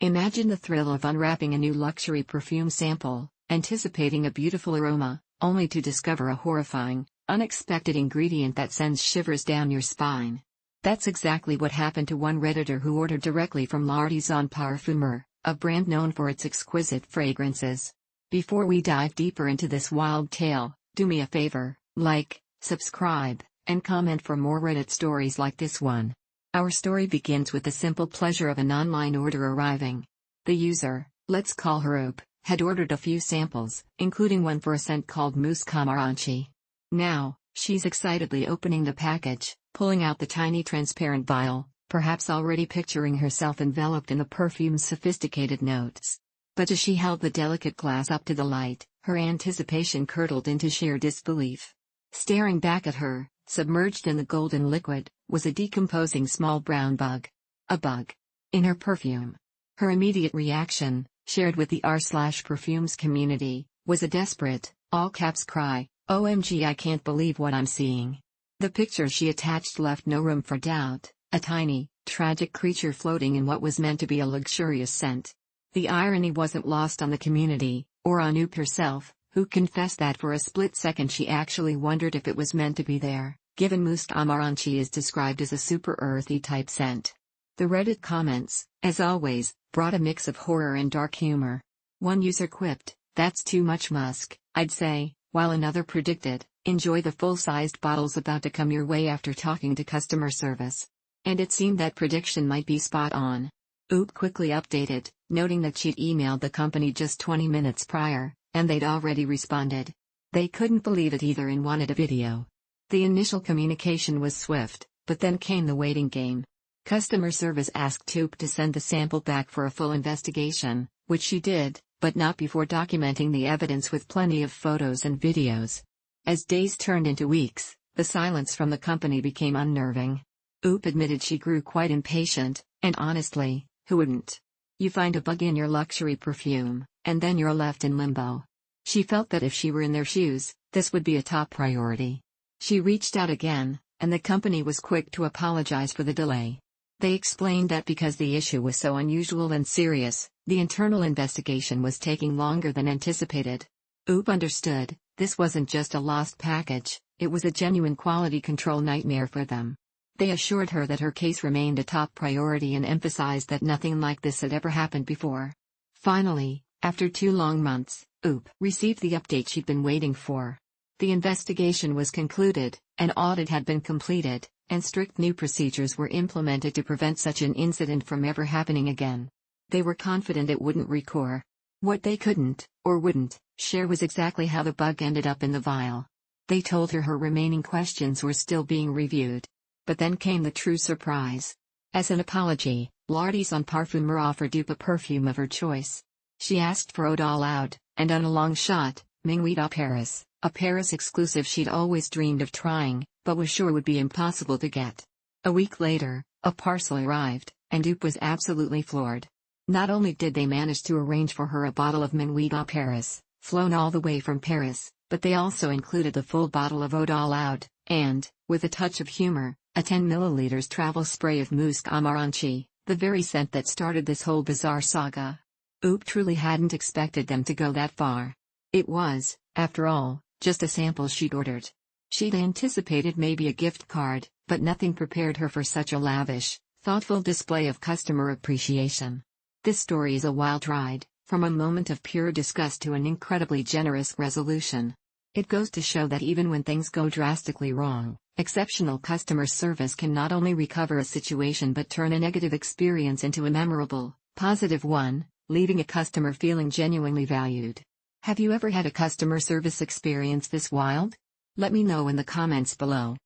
Imagine the thrill of unwrapping a new luxury perfume sample, anticipating a beautiful aroma, only to discover a horrifying, unexpected ingredient that sends shivers down your spine. That's exactly what happened to one Redditor who ordered directly from l'Artisan Parfumeur, a brand known for its exquisite fragrances. Before we dive deeper into this wild tale, do me a favor, like, subscribe, and comment for more Reddit stories like this one. Our story begins with the simple pleasure of an online order arriving. The user, let's call her Oop, had ordered a few samples, including one for a scent called Musc Amaranchi. Now, she's excitedly opening the package, pulling out the tiny transparent vial, perhaps already picturing herself enveloped in the perfume's sophisticated notes. But as she held the delicate glass up to the light, her anticipation curdled into sheer disbelief. Staring back at her, submerged in the golden liquid, was a decomposing small brown bug. A bug. In her perfume. Her immediate reaction, shared with the r/perfumes community, was a desperate, all-caps cry, "OMG, I can't believe what I'm seeing." The picture she attached left no room for doubt, a tiny, tragic creature floating in what was meant to be a luxurious scent. The irony wasn't lost on the community, or on Oop herself, who confessed that for a split second she actually wondered if it was meant to be there, given Musc Amaranchi is described as a super earthy type scent. The Reddit comments, as always, brought a mix of horror and dark humor. One user quipped, "That's too much musk, I'd say," while another predicted, "Enjoy the full-sized bottles about to come your way," after talking to customer service. And it seemed that prediction might be spot on. Oop quickly updated, noting that she'd emailed the company just 20 minutes prior, and they'd already responded. They couldn't believe it either and wanted a video. The initial communication was swift, but then came the waiting game. Customer service asked Oop to send the sample back for a full investigation, which she did, but not before documenting the evidence with plenty of photos and videos. As days turned into weeks, the silence from the company became unnerving. Oop admitted she grew quite impatient, and honestly, who wouldn't? You find a bug in your luxury perfume, and then you're left in limbo. She felt that if she were in their shoes, this would be a top priority. She reached out again, and the company was quick to apologize for the delay. They explained that because the issue was so unusual and serious, the internal investigation was taking longer than anticipated. Oop understood, this wasn't just a lost package, it was a genuine quality control nightmare for them. They assured her that her case remained a top priority and emphasized that nothing like this had ever happened before. Finally, after 2 long months, Oop received the update she'd been waiting for. The investigation was concluded, an audit had been completed, and strict new procedures were implemented to prevent such an incident from ever happening again. They were confident it wouldn't recur. What they couldn't, or wouldn't, share was exactly how the bug ended up in the vial. They told her remaining questions were still being reviewed. But then came the true surprise. As an apology, l'Artisan Parfumeur offered Oop a perfume of her choice. She asked for Eau d'Alaude, and on a long shot, Minuit à Paris, a Paris exclusive she'd always dreamed of trying, but was sure would be impossible to get. A week later, a parcel arrived, and Oop was absolutely floored. Not only did they manage to arrange for her a bottle of Minuit à Paris, flown all the way from Paris, but they also included the full bottle of Eau d'Alaude, and, with a touch of humor, a 10 ml travel spray of Musc Amaranchi, the very scent that started this whole bizarre saga. Oop truly hadn't expected them to go that far. It was, after all, just a sample she'd ordered. She'd anticipated maybe a gift card, but nothing prepared her for such a lavish, thoughtful display of customer appreciation. This story is a wild ride, from a moment of pure disgust to an incredibly generous resolution. It goes to show that even when things go drastically wrong, exceptional customer service can not only recover a situation but turn a negative experience into a memorable, positive one, leaving a customer feeling genuinely valued. Have you ever had a customer service experience this wild? Let me know in the comments below.